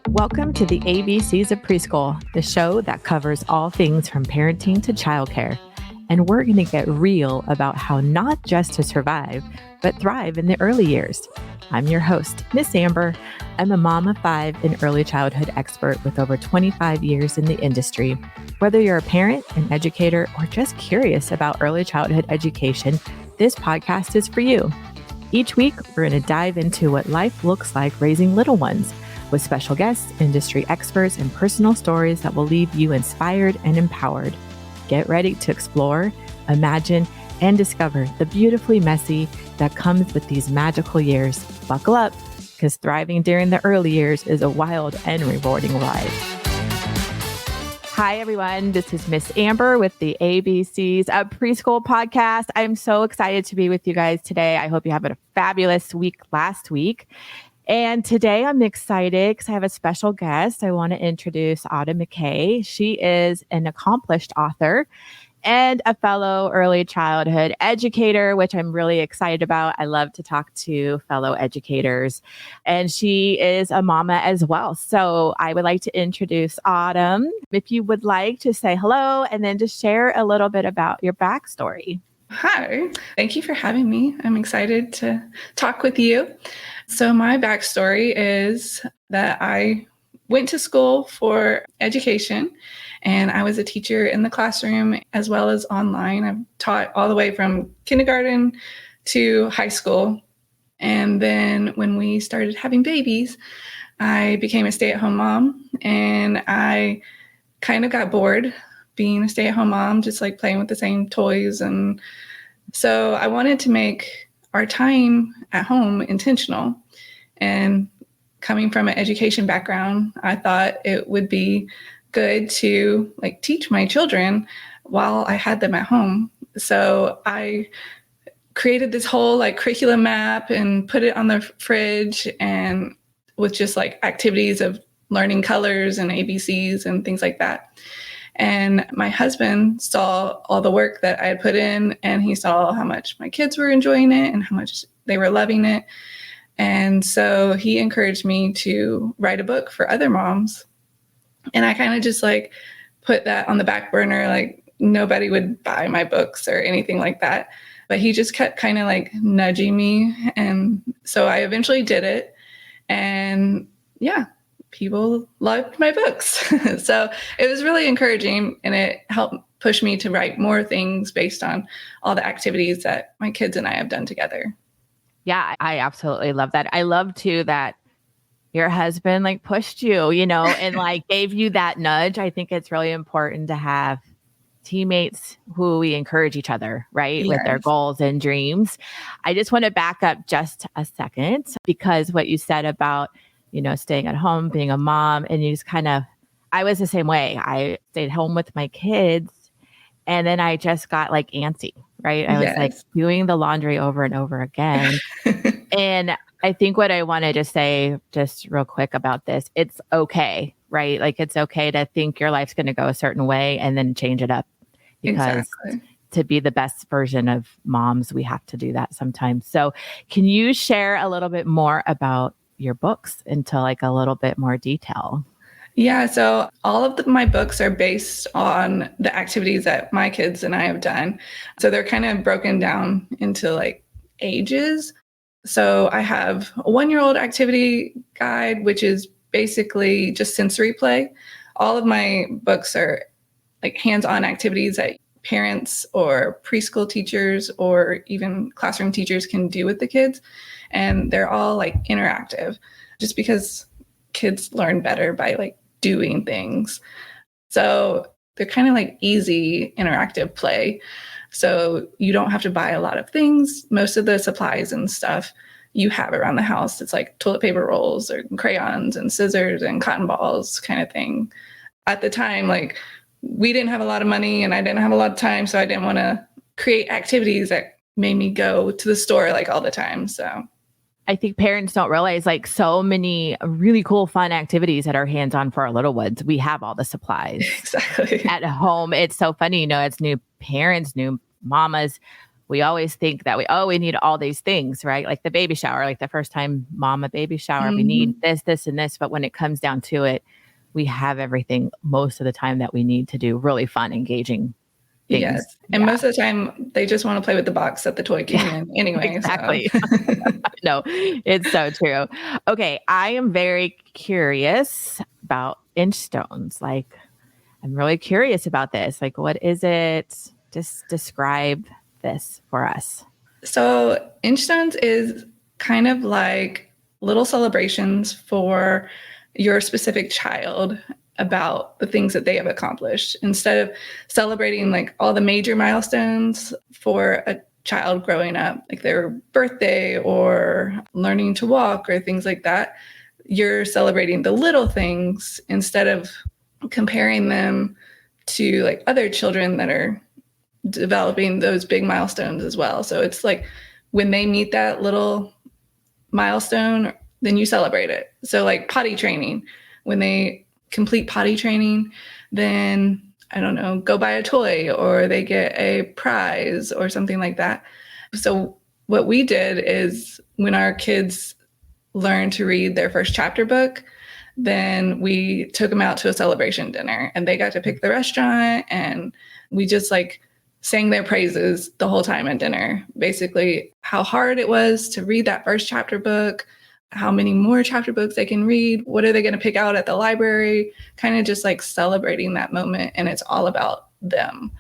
Welcome to the ABCs of Preschool, the show that covers all things from parenting to childcare. And we're going to get real about how not just to survive, but thrive in the early years. I'm your host, Miss Amber. I'm a mom of 5 and early childhood expert with over 25 years in the industry. Whether you're a parent, an educator, or just curious about early childhood education, this podcast is for you. Each week, we're going to dive into what life looks like raising little ones, with special guests, industry experts, and personal stories that will leave you inspired and empowered. Get ready to explore, imagine, and discover the beautifully messy that comes with these magical years. Buckle up, because thriving during the early years is a wild and rewarding ride. Hi, everyone. This is Miss Amber with the ABCs of Preschool podcast. I'm so excited to be with you guys today. I hope you have a fabulous week last week. And today I'm excited because I have a special guest. I want to introduce Autumn McKay. She is an accomplished author and a fellow early childhood educator, which I'm really excited about. I love to talk to fellow educators. And she is a mama as well. So I would like to introduce Autumn. If you would like to say hello and then just share a little bit about your backstory. Hi, thank you for having me. I'm excited to talk with you. So my backstory is that I went to school for education and I was a teacher in the classroom as well as online. I've taught all the way from kindergarten to high school. And then when we started having babies, I became a stay-at-home mom and I kind of got bored being a stay-at-home mom, just like playing with the same toys. And so I wanted to make our time at home intentional. And coming from an education background, I thought it would be good to teach my children while I had them at home. So I created this whole curriculum map and put it on the fridge, and with just activities of learning colors and ABCs and things like that. And my husband saw all the work that I had put in, and he saw how much my kids were enjoying it and how much they were loving it. And so he encouraged me to write a book for other moms. And I kind of just put that on the back burner, nobody would buy my books or anything like that. But he just kept kind of nudging me. And so I eventually did it. And yeah, people loved my books. So it was really encouraging, and it helped push me to write more things based on all the activities that my kids and I have done together. Yeah, I absolutely love that. I love too that your husband pushed you, and gave you that nudge. I think it's really important to have teammates who we encourage each other, right? Yes. With their goals and dreams. I just want to back up just a second, because what you said about staying at home, being a mom, and you just I was the same way. I stayed home with my kids, and then I just got antsy, right? I was doing the laundry over and over again. And I think what I want to just say just real quick about this, it's okay, right? It's okay to think your life's going to go a certain way and then change it up, because to be the best version of moms, we have to do that sometimes. So can you share a little bit more about your books into a little bit more detail? Yeah, so all of my books are based on the activities that my kids and I have done. So they're kind of broken down into ages. So I have a 1-year-old activity guide, which is basically just sensory play. All of my books are hands-on activities that parents or preschool teachers or even classroom teachers can do with the kids. And they're all interactive, just because kids learn better by doing things. So they're kind of easy interactive play. So you don't have to buy a lot of things. Most of the supplies and stuff you have around the house. It's toilet paper rolls or crayons and scissors and cotton balls kind of thing. At the time, we didn't have a lot of money and I didn't have a lot of time. So I didn't want to create activities that made me go to the store all the time. So I think parents don't realize so many really cool, fun activities that are hands-on for our little ones. We have all the supplies exactly at home. It's so funny, as new parents, new mamas, we always think that we need all these things, right? Like the baby shower, like the first time mom, a baby shower, we need Mhm. this, and this. But when it comes down to it, we have everything most of the time that we need to do really fun, engaging Yes. things. And Yeah. most of the time, they just want to play with the box that the toy came Yeah, in anyway. So, exactly. No, it's so true. Okay. I am very curious about inch stones. Like, I'm really curious about this. Like, what is it? Just describe this for us. so Inchstones is kind of like little celebrations for your specific child about the things that they have accomplished. Instead of celebrating like all the major milestones for a child growing up, like their birthday or learning to walk or things like that, you're celebrating the little things instead of comparing them to like other children that are developing those big milestones as well. So it's like when they meet that little milestone, then you celebrate it. So like potty training, when they complete potty training, then I don't know, go buy a toy or they get a prize or something like that. So what we did is when our kids learned to read their first chapter book, then we took them out to a celebration dinner and they got to pick the restaurant and we just like sang their praises the whole time at dinner. Basically, how hard it was to read that first chapter book, how many more chapter books they can read, what are they going to pick out at the library, kind of just like celebrating that moment. And it's all about them.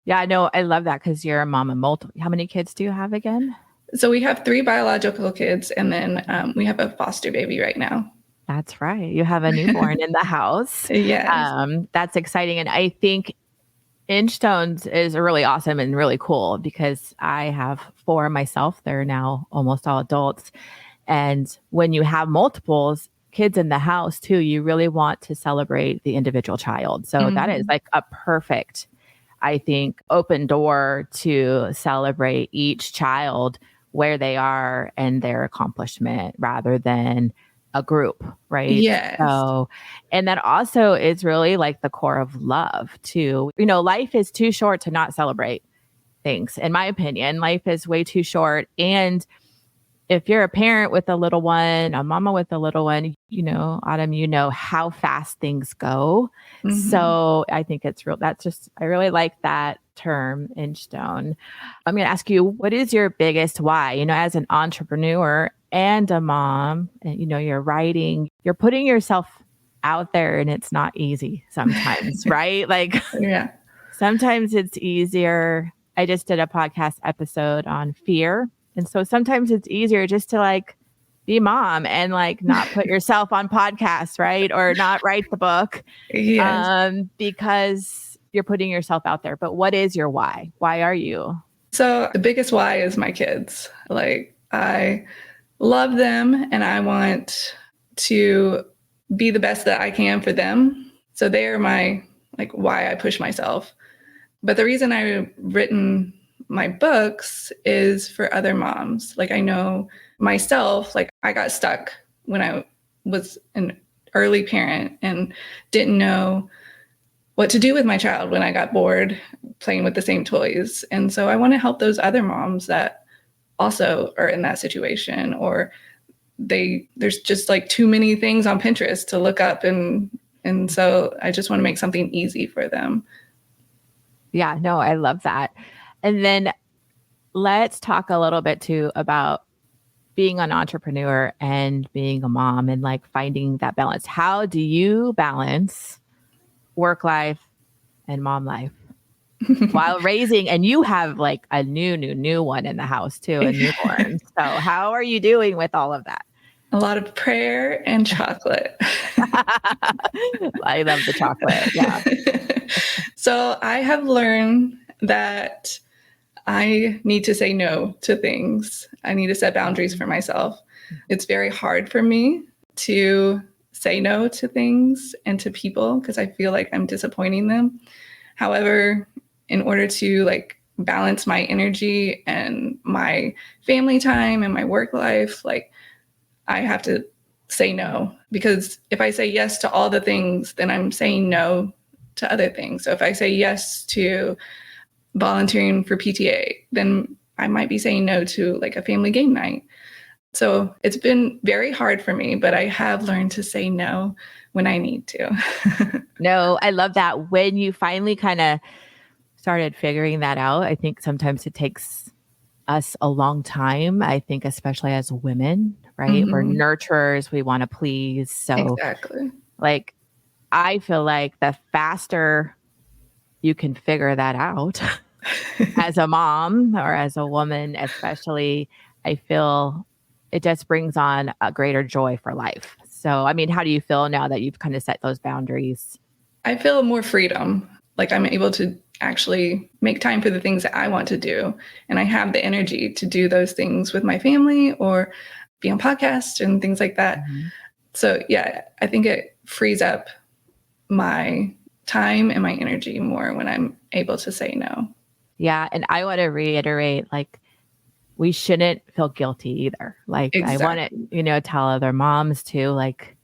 Yeah, I know. I love that because you're a mom of multiple. How many kids do you have again? So we have 3 biological kids and then we have a foster baby right now. That's right. You have a newborn in the house. Yes. That's exciting. And I think Inchstones is really awesome and really cool because I have 4 myself. They're now almost all adults. And when you have multiples, kids in the house too, you really want to celebrate the individual child. So that is like a perfect, I think, open door to celebrate each child where they are and their accomplishment rather than a group, right? Yes. So, and that also is really like the core of love too. Life is too short to not celebrate things. In my opinion, life is way too short. And if you're a parent with a little one, a mama with a little one, Autumn, how fast things go. Mhm. So I think it's real. I really like that term, Inchstone. I'm going to ask you, what is your biggest why? As an entrepreneur and a mom, and you're writing, you're putting yourself out there and it's not easy sometimes, right? Like Yeah. sometimes it's easier. I just did a podcast episode on fear. And so sometimes it's easier just to like be mom and like not put yourself on podcasts, right? Or not write the book Yes. because you're putting yourself out there. But what is your why? Why are you? So the biggest why is my kids. Like I love them and I want to be the best that I can for them. So they are my like why I push myself. But the reason I've written my books is for other moms. Like I know myself, like I got stuck when I was an early parent and didn't know what to do with my child when I got bored playing with the same toys. And so I want to help those other moms that also are in that situation or there's just like too many things on Pinterest to look up and so I just want to make something easy for them. Yeah, no, I love that. And then let's talk a little bit too about being an entrepreneur and being a mom and like finding that balance. How do you balance work life and mom life while raising? And you have like a new one in the house too, a newborn. So how are you doing with all of that? A lot of prayer and chocolate. I love the chocolate. Yeah. So I have learned that I need to say no to things. I need to set boundaries for myself. It's very hard for me to say no to things and to people because I feel like I'm disappointing them. However, in order to like balance my energy and my family time and my work life, like I have to say no because if I say yes to all the things, then I'm saying no to other things. So if I say yes to volunteering for PTA, then I might be saying no to like a family game night. So it's been very hard for me, but I have learned to say no when I need to. No, I love that. When you finally kind of started figuring that out, I think sometimes it takes us a long time. I think, especially as women, right? We're Mhm. nurturers, we want to please. So, Exactly. like, I feel like the faster you can figure that out as a mom or as a woman, especially, I feel it just brings on a greater joy for life. So, I mean, how do you feel now that you've kind of set those boundaries? I feel more freedom. Like I'm able to actually make time for the things that I want to do. And I have the energy to do those things with my family or be on podcasts and things like that. Mhm. So, yeah, I think it frees up my time and my energy more when I'm able to say no. Yeah. And I want to reiterate, like, we shouldn't feel guilty either. Like, I want Exactly. to, tell other moms too, like,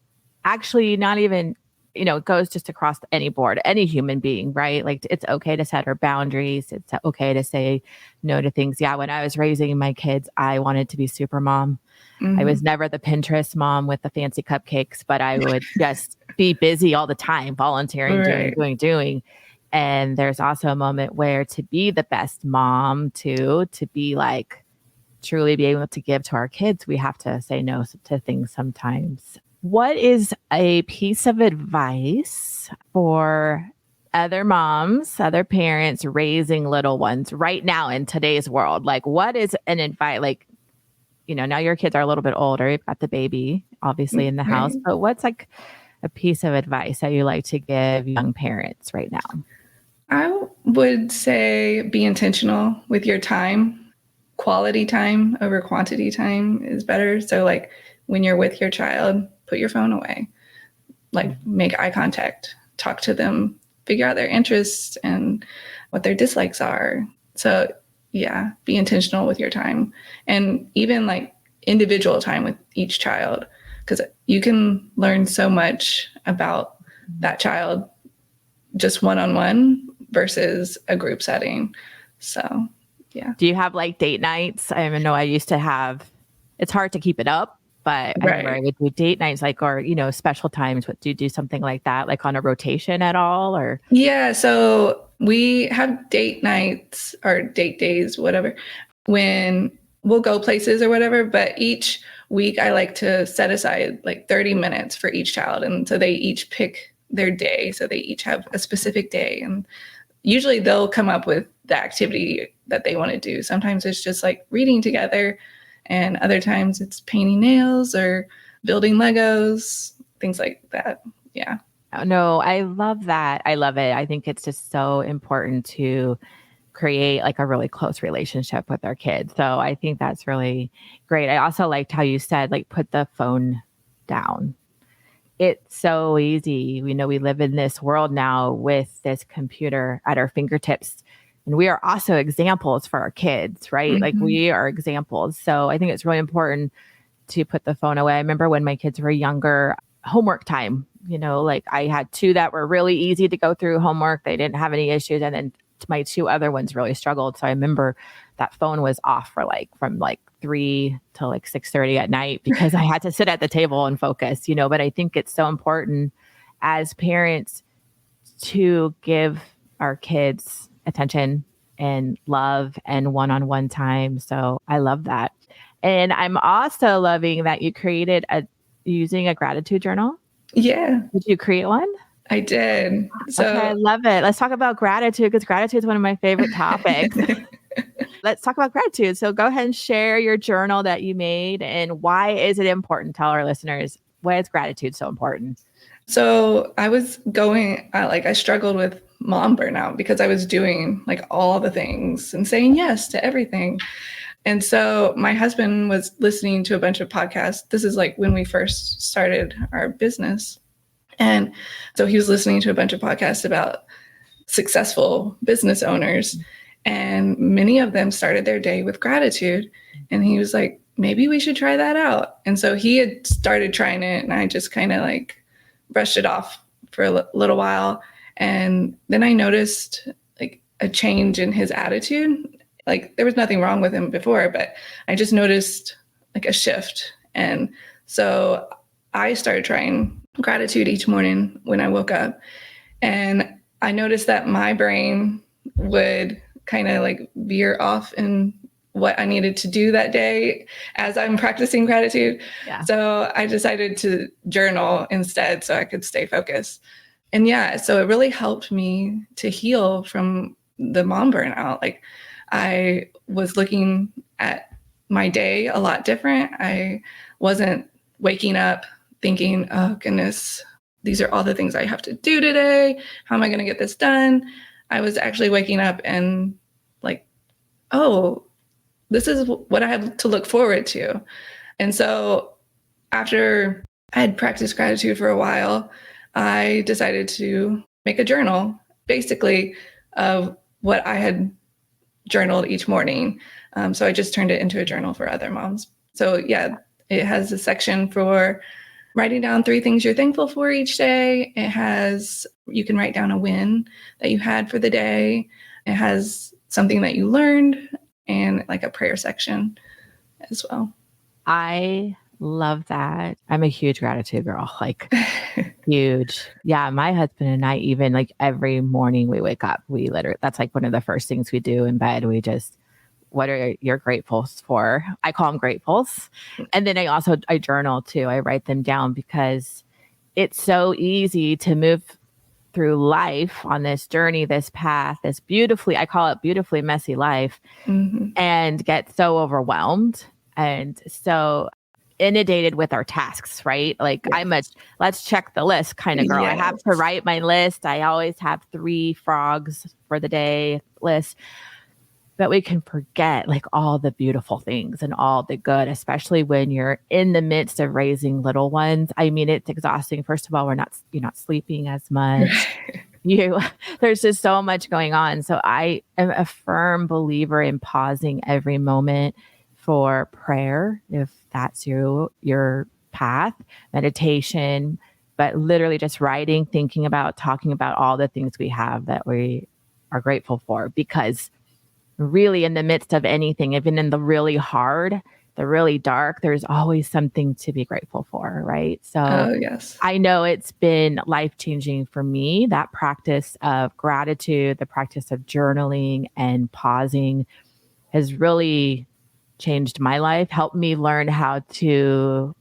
actually, not even, it goes just across any board, any human being, right? Like, it's okay to set our boundaries. It's okay to say no to things. Yeah. When I was raising my kids, I wanted to be super mom. I was Hmm. never the Pinterest mom with the fancy cupcakes, but I would just be busy all the time, volunteering, Right. doing. And there's also a moment where to be the best mom too, to be like, truly be able to give to our kids, we have to say no to things sometimes. What is a piece of advice for other moms, other parents raising little ones right now in today's world? Like, what is an advice? Like, now your kids are a little bit older. You've got the baby, obviously, in the house, Right. but what's like a piece of advice that you like to give young parents right now? I would say be intentional with your time. Quality time over quantity time is better. So, like, when you're with your child, put your phone away, like, make eye contact, talk to them, figure out their interests and what their dislikes are. So, yeah, be intentional with your time and even like individual time with each child, because you can learn so much about that child just one on one versus a group setting. So, yeah. Do you have like date nights? I know I used to have, it's hard to keep it up, but I remember I Right. would do date nights, like, or, special times. What do you do something like that, like on a rotation at all? Or, Yeah. So we have date nights or date days, whatever, when we'll go places or whatever. But each week, I like to set aside like 30 minutes for each child. And so they each pick their day. So they each have a specific day. And usually they'll come up with the activity that they want to do. Sometimes it's just like reading together, and other times it's painting nails or building Legos, things like that. Yeah. oh, no, I love that. I love it. I think it's just so important to create like a really close relationship with our kids. So I think that's really great. I also liked how you said, like, put the phone down. It's so easy. We know we live in this world now with this computer at our fingertips. And we are also examples for our kids, right? Like, Hmm. we are examples. So I think it's really important to put the phone away. I remember when my kids were younger, homework time, like I had two that were really easy to go through homework. They didn't have any issues. And then my two other ones really struggled. So I remember that phone was off for like from like 3 to like 6:30 at night because I had to sit at the table and focus, but I think it's so important as parents to give our kids attention and love and one-on-one time. So I love that. And I'm also loving that you created using a gratitude journal. Yeah, Did you create one? I did. Okay, I So, love it. Let's talk about gratitude because gratitude is one of my favorite topics. Let's talk about gratitude. So go ahead and share your journal that you made and why is it important? Tell our listeners, why is gratitude so important? so I was going, like, I struggled with mom burnout because I was doing like all the things and saying yes to everything. And so my husband was listening to a bunch of podcasts. This is like when we first started our business. And so he was listening to a bunch of podcasts about successful business owners. And many of them started their day with gratitude. And he was like, maybe we should try that out. And so he had started trying it, and I just kind of like brushed it off for a little while. And then I noticed like a change in his attitude. Like there was nothing wrong with him before, but I just noticed like a shift. And so I started trying gratitude each morning when I woke up. And I noticed that my brain would kind of like veer off in what I needed to do that day as I'm practicing gratitude. Yeah. So I decided to journal instead so I could stay focused. And yeah, so it really helped me to heal from the mom burnout. Like I was looking at my day a lot different. I wasn't waking up thinking, oh goodness, these are all the things I have to do today. How am I going to get this done? I was actually waking up and like, oh, this is what I have to look forward to. And so after I had practiced gratitude for a while, I decided to make a journal, basically, of what I had journaled each morning. So I just turned it into a journal for other moms. So yeah, it has a section for writing down 3 things you're thankful for each day. It has, you can write down a win that you had for the day. It has something that you learned and like a prayer section as well. I love that. I'm a huge gratitude girl, like huge. Yeah. My husband and I, even like every morning we wake up, we literally, that's like one of the first things we do in bed. We just, what are your gratefuls for? I call them gratefuls. And then I journal too. I write them down because it's so easy to move through life on this journey, this path, this beautifully, I call it beautifully messy life, and get so overwhelmed and so inundated with our tasks, right? Like I'm a let's check the list kind of girl. I have to write my list. I always have 3 frogs for the day list. But we can forget like all the beautiful things and all the good, especially when you're in the midst of raising little ones. I mean, it's exhausting. First of all, you're not sleeping as much. There's just so much going on. So I am a firm believer in pausing every moment for prayer, if that's your path, meditation, but literally just writing, thinking about, talking about all the things we have that we are grateful for, because really in the midst of anything, even in the really hard, the really dark, there's always something to be grateful for, right? So I know it's been life-changing for me, that practice of gratitude, the practice of journaling and pausing has really changed my life, helped me learn how to,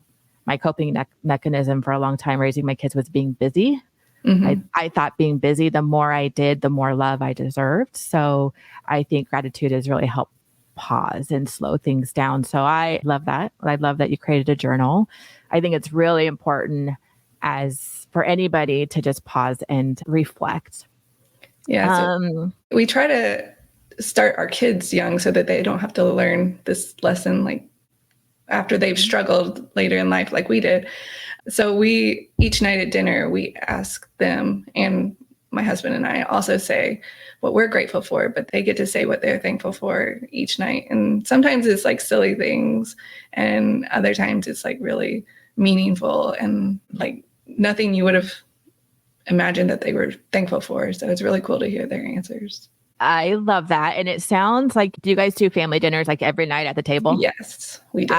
my coping mechanism for a long time raising my kids was being busy. I thought being busy, the more I did, the more love I deserved. So I think gratitude has really helped pause and slow things down. So I love that. I love that you created a journal. I think it's really important as for anybody to just pause and reflect. Yeah. So we try to start our kids young so that they don't have to learn this lesson like after they've struggled later in life like we did. So we, each night at dinner, we ask them, and my husband and I also say what we're grateful for, but they get to say what they're thankful for each night. And sometimes it's like silly things, and other times it's like really meaningful and like nothing you would have imagined that they were thankful for. So it's really cool to hear their answers. I love that. And it sounds like, do you guys do family dinners like every night at the table? Yes, we do.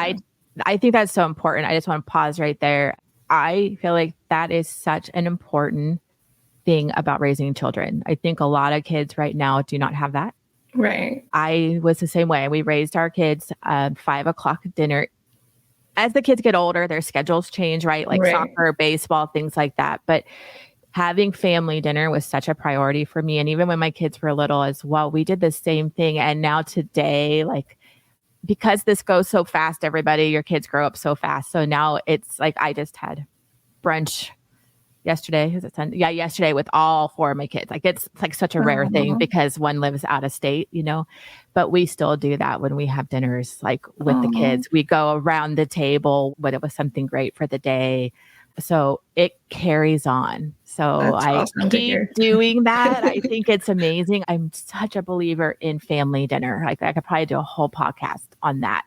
I think that's so important. I just want to pause right there. I feel like that is such an important thing about raising children. I think a lot of kids right now do not have that. Right. I was the same way. We raised our kids 5:00 dinner. As the kids get older, their schedules change, right? Like soccer, baseball, things like that. But having family dinner was such a priority for me. And even when my kids were little as well, we did the same thing. And now today, like, because this goes so fast, everybody, your kids grow up so fast. So now it's like, I just had brunch yesterday. Is it Sunday? Yeah, yesterday with all 4 of my kids. Like it's like such a rare thing because one lives out of state, but we still do that when we have dinners, like with the kids. We go around the table, but it was something great for the day. So it carries on. So That's I awesome keep doing that. I think it's amazing. I'm such a believer in family dinner. Like I could probably do a whole podcast on that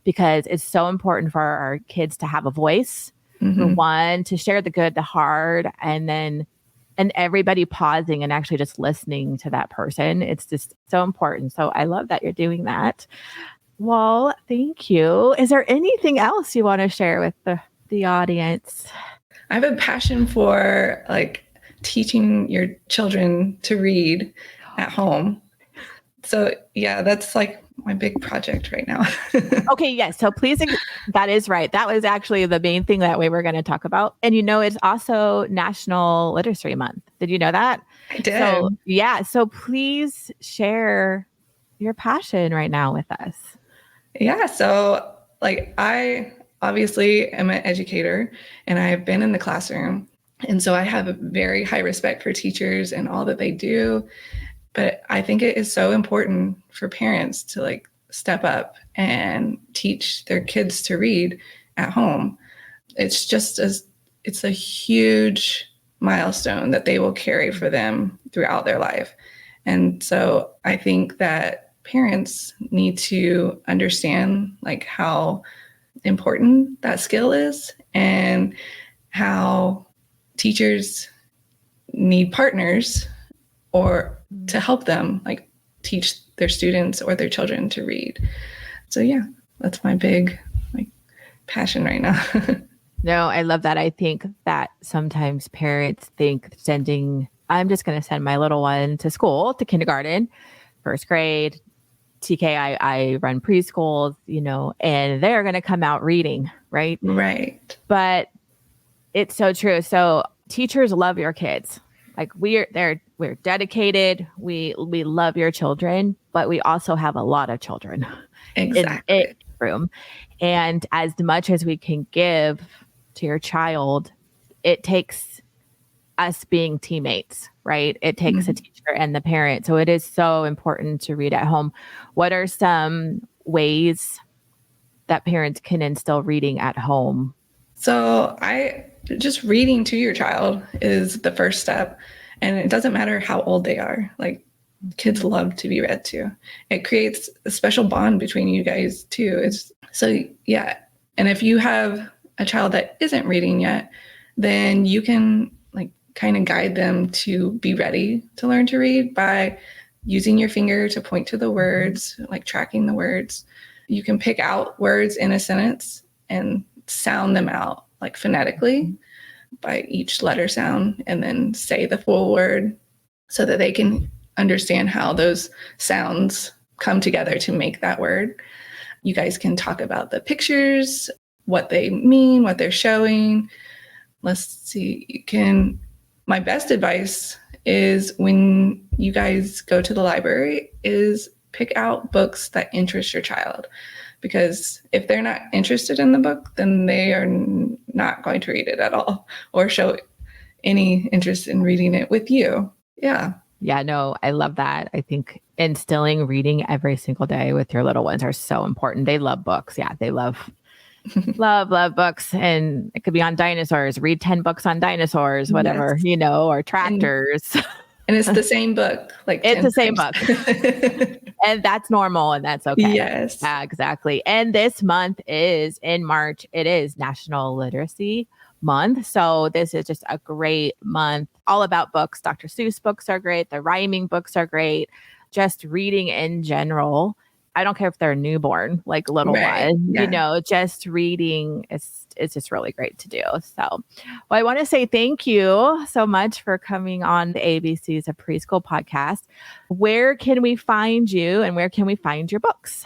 because it's so important for our kids to have a voice. One, to share the good, the hard, and then and everybody pausing and actually just listening to that person. It's just so important. So I love that you're doing that. Well, thank you. Is there anything else you want to share with the audience? I have a passion for like teaching your children to read at home. So yeah, that's like my big project right now. Okay, yes. So please, that is right. That was actually the main thing that we were going to talk about. And it's also National Literacy Month. Did you know that? I did. So yeah. So please share your passion right now with us. Yeah. So like I obviously am an educator and I've been in the classroom. And so I have a very high respect for teachers and all that they do. But I think it is so important for parents to like step up and teach their kids to read at home. It's a huge milestone that they will carry for them throughout their life. And so I think that parents need to understand like how important that skill is and how teachers need partners or to help them like teach their students or their children to read. So yeah, that's my big like passion right now. No, I love that. I think that sometimes parents think I'm just going to send my little one to school, to kindergarten, first grade, TK, I run preschools, and they're going to come out reading, right? Right. But it's so true. So teachers love your kids. Like we're dedicated. We love your children, but we also have a lot of children Exactly. in the room. And as much as we can give to your child, it takes us being teammates, right? It takes a teacher and the parent. So it is so important to read at home. What are some ways that parents can instill reading at home? So just reading to your child is the first step. And it doesn't matter how old they are. Like kids love to be read to. It creates a special bond between you guys too. Yeah. And if you have a child that isn't reading yet, then you can like kind of guide them to be ready to learn to read by using your finger to point to the words, like tracking the words. You can pick out words in a sentence and sound them out like phonetically by each letter sound and then say the full word so that they can understand how those sounds come together to make that word. You guys can talk about the pictures, what they mean, what they're showing. Let's see, my best advice is when you guys go to the library is pick out books that interest your child. Because if they're not interested in the book, then they are not going to read it at all or show any interest in reading it with you. Yeah. Yeah, no, I love that. I think instilling reading every single day with your little ones are so important. They love books. Yeah, they love love books. And it could be on dinosaurs. Read 10 books on dinosaurs, whatever, Yes. Or tractors. And it's the same book. Like it's the same book. And that's normal and that's okay. Yes. Yeah, exactly. And this month is in March. It is National Literacy Month. So this is just a great month all about books. Dr. Seuss books are great. The rhyming books are great. Just reading in general. I don't care if they're newborn, like little one, Yeah. Just reading is just really great to do. So, well, I want to say thank you so much for coming on the ABCs of Preschool podcast. Where can we find you and where can we find your books?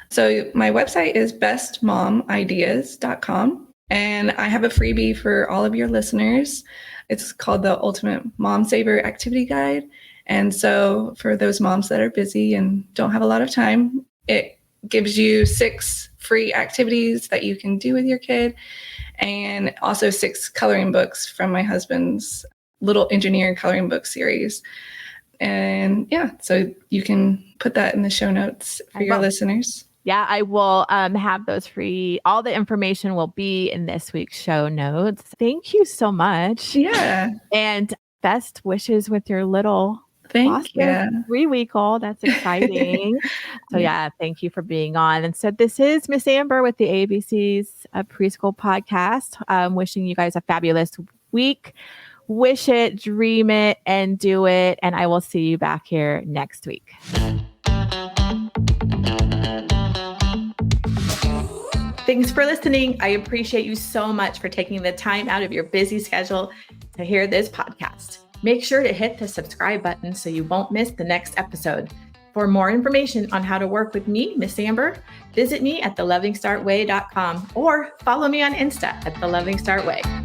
So my website is bestmomideas.com. And I have a freebie for all of your listeners. It's called the Ultimate Mom Saver Activity Guide. And so for those moms that are busy and don't have a lot of time, it gives you 6 free activities that you can do with your kid and also 6 coloring books from my husband's Little Engineer coloring book series. And yeah, so you can put that in the show notes for your listeners. Yeah, I will have those free. All the information will be in this week's show notes. Thank you so much. Yeah. And best wishes with your little Thank you. 3-week-old. That's exciting. So yeah, thank you for being on. And so this is Miss Amber with the ABCs Preschool podcast. Wishing you guys a fabulous week. Wish it, dream it, and do it. And I will see you back here next week. Thanks for listening. I appreciate you so much for taking the time out of your busy schedule to hear this podcast. Make sure to hit the subscribe button so you won't miss the next episode. For more information on how to work with me, Miss Amber, visit me at thelovingstartway.com or follow me on Insta at thelovingstartway.